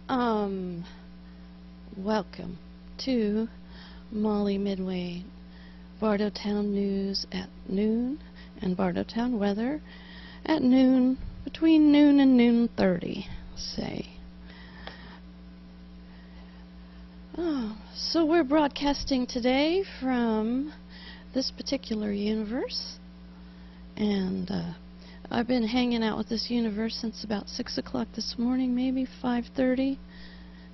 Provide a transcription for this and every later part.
Um, Welcome to MollyMidway Bardotown news at noon and Bardotown weather at noon, between noon and noon 30, say. So we're broadcasting today from this particular universe, and I've been hanging out with this universe since about 6 o'clock this morning, maybe 5:30,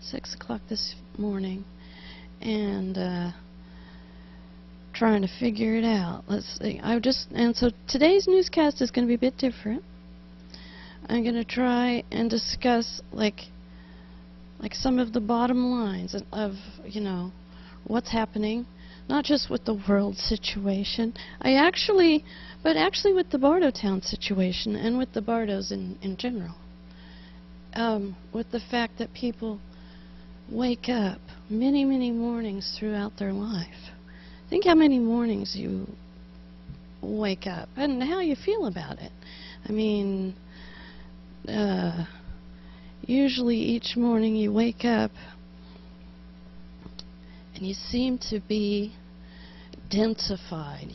6 o'clock this morning, and trying to figure it out. Let's see. So today's newscast is going to be a bit different. I'm going to try and discuss like some of the bottom lines of what's happening, not just with the world situation. But actually with the Bardotown situation and with the Bardos in general. With the fact that people wake up many, many mornings throughout their life. Think how many mornings you wake up and how you feel about it. I mean, usually each morning you wake up and you seem to be densified,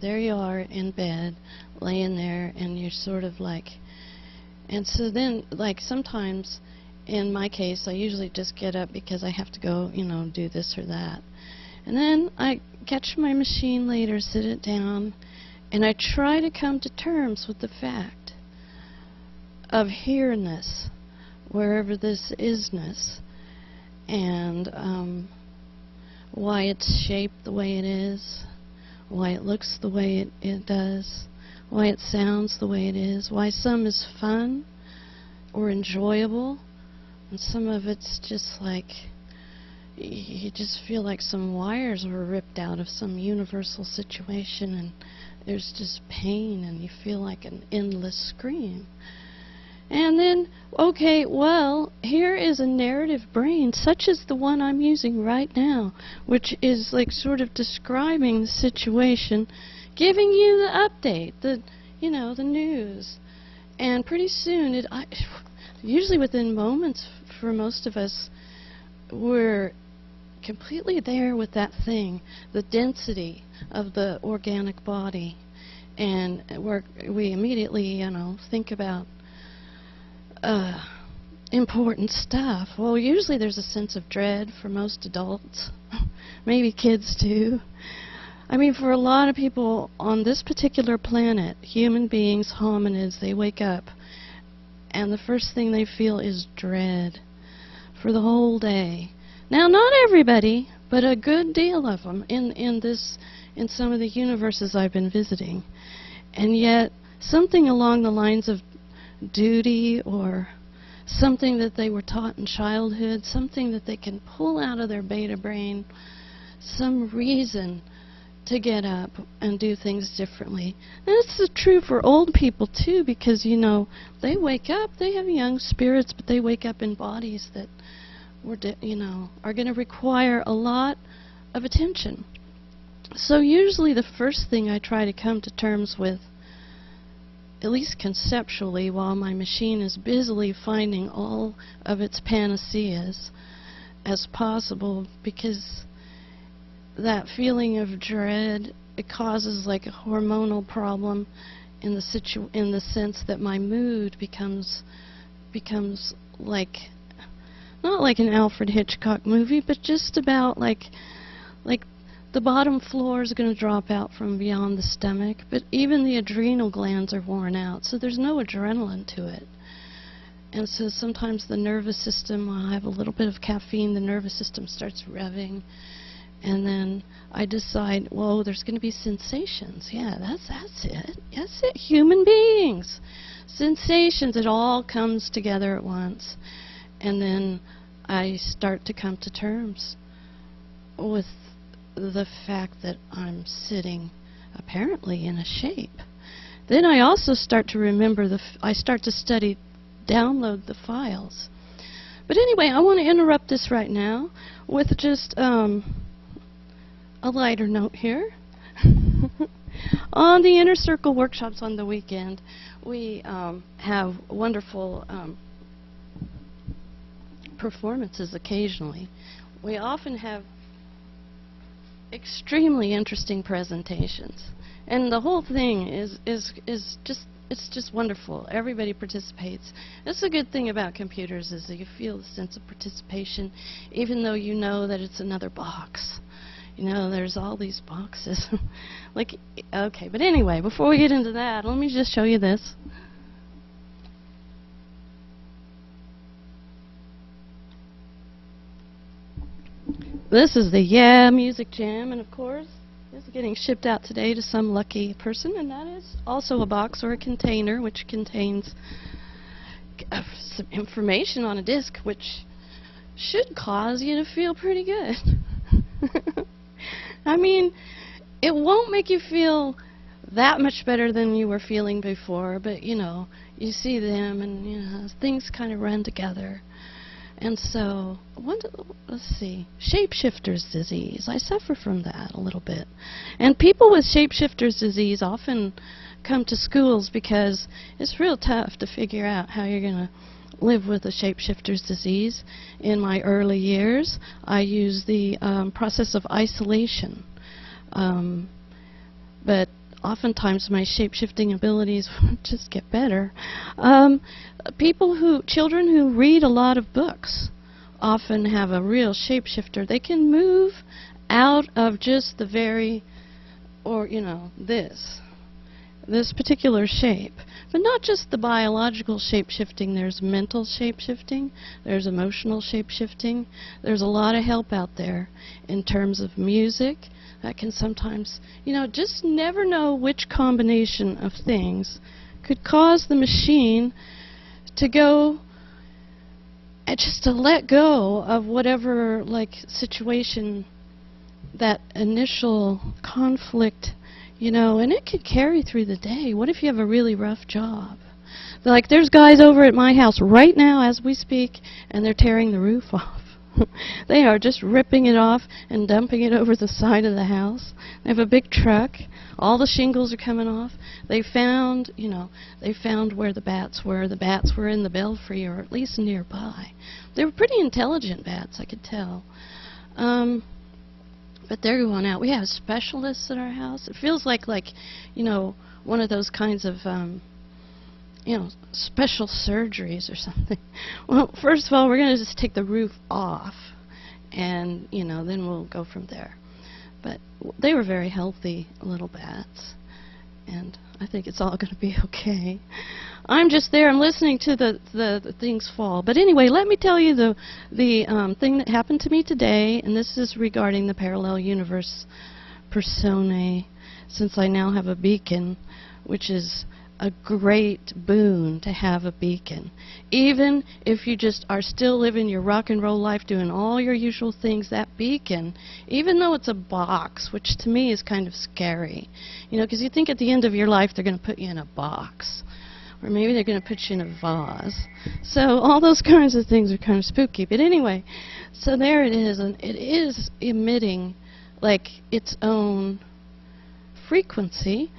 There you are in bed, laying there, and you're sort of like... And so then, sometimes, in my case, I usually just get up because I have to go, do this or that. And then I catch my machine later, sit it down, and I try to come to terms with the fact of here-ness, wherever this isness, and why it's shaped the way it is, why it looks the way it does, why it sounds the way it is, why some is fun or enjoyable, and some of it's just like you just feel like some wires were ripped out of some universal situation, and there's just pain, and you feel like an endless scream. And then, okay, well, here is a narrative brain, such as the one I'm using right now, which is like sort of describing the situation, giving you the update, the news. And pretty soon, usually within moments for most of us, we're completely there with that thing, the density of the organic body. And we immediately, think about important stuff. Well, usually there's a sense of dread for most adults, maybe kids too. I mean, for a lot of people on this particular planet, human beings, hominids, they wake up and the first thing they feel is dread for the whole day. Now, not everybody, but a good deal of them in some of the universes I've been visiting. And yet, something along the lines of duty, or something that they were taught in childhood, something that they can pull out of their beta brain, some reason to get up and do things differently. And it's true for old people too, because they wake up, they have young spirits, but they wake up in bodies that are going to require a lot of attention. So usually the first thing I try to come to terms with, at least conceptually, while my machine is busily finding all of its panaceas as possible, because that feeling of dread, it causes like a hormonal problem in the sense that my mood becomes like, not like an Alfred Hitchcock movie, but just about like the bottom floor is going to drop out from beyond the stomach, but even the adrenal glands are worn out, so there's no adrenaline to it. And so sometimes the nervous system, when I have a little bit of caffeine, the nervous system starts revving, and then I decide, whoa, there's going to be sensations. Yeah, that's it. That's it. Human beings. Sensations. It all comes together at once. And then I start to come to terms with the fact that I'm sitting apparently in a shape. Then I also start to remember I start to download the files. But anyway, I want to interrupt this right now with just a lighter note here. On the Inner Circle workshops on the weekend, we have wonderful performances occasionally. We often have extremely interesting presentations, and the whole thing is just, it's just wonderful. Everybody participates. That's the good thing about computers, is that you feel the sense of participation, even though you know that it's another box. You know, there's all these boxes. Like, okay, but anyway, before we get into that, let me just show you this. This is the Yeah Music Jam, and of course, this is getting shipped out today to some lucky person, and that is also a box or a container which contains some information on a disc, which should cause you to feel pretty good. I mean, it won't make you feel that much better than you were feeling before, but you know, you see them and you know, things kind of run together. And so, let's see, shapeshifter's disease. I suffer from that a little bit. And people with shapeshifter's disease often come to schools because it's real tough to figure out how you're going to live with a shapeshifter's disease. In my early years, I used the process of isolation. But oftentimes my shape-shifting abilities just get better. Children who read a lot of books often have a real shapeshifter. They can move out of just the very, or you know, this particular shape. But not just the biological shape-shifting. There's mental shape-shifting. There's emotional shape-shifting. There's a lot of help out there in terms of music. That can sometimes, you know, just never know which combination of things could cause the machine to go, and just to let go of whatever, like, situation, that initial conflict, you know, and it could carry through the day. What if you have a really rough job? Like, there's guys over at my house right now as we speak, and they're tearing the roof off. They are just ripping it off and dumping it over the side of the house. They have a big truck. All the shingles are coming off. They found, you know, they found where the bats were. The bats were in the belfry, or at least nearby. They were pretty intelligent bats, I could tell. But they're going out. We have specialists at our house. It feels like, you know, one of those kinds of, you know, special surgeries or something. Well, first of all, we're going to just take the roof off, and, you know, then we'll go from there. But they were very healthy little bats, and I think it's all going to be okay. I'm just there. I'm listening to the things fall. But anyway, let me tell you the thing that happened to me today, and this is regarding the parallel universe personae, since I now have a beacon, which is a great boon to have a beacon. Even if you just are still living your rock and roll life, doing all your usual things, that beacon, even though it's a box, which to me is kind of scary, you know, because you think at the end of your life they're going to put you in a box, or maybe they're going to put you in a vase. So all those kinds of things are kind of spooky. But anyway, so there it is, and it is emitting like its own frequency,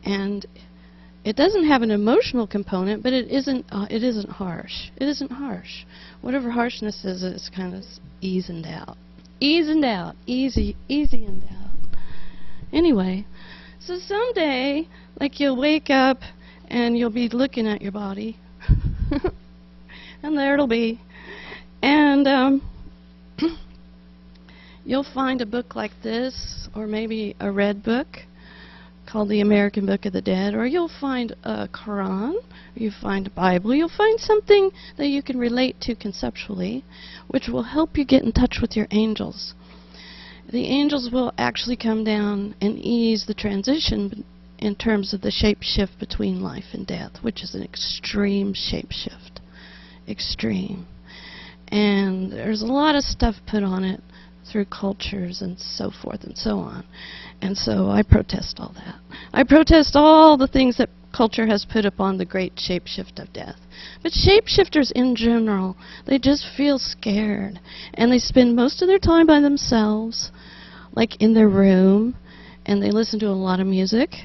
and it doesn't have an emotional component, but it isn't harsh. It isn't harsh. Whatever harshness is, it's kind of easing out. Easing out. Easing out. Anyway, so someday, like, you'll wake up and you'll be looking at your body. And there it'll be. And you'll find a book like this, or maybe a red book called the American Book of the Dead, or you'll find a Quran, or you find a Bible. You'll find something that you can relate to conceptually, which will help you get in touch with your angels. The angels will actually come down and ease the transition in terms of the shape shift between life and death, which is an extreme shape shift. Extreme. And there's a lot of stuff put on it through cultures and so forth and so on. And so I protest all that. I protest all the things that culture has put upon the great shapeshift of death. But shapeshifters in general, they just feel scared. And they spend most of their time by themselves, like in their room, and they listen to a lot of music.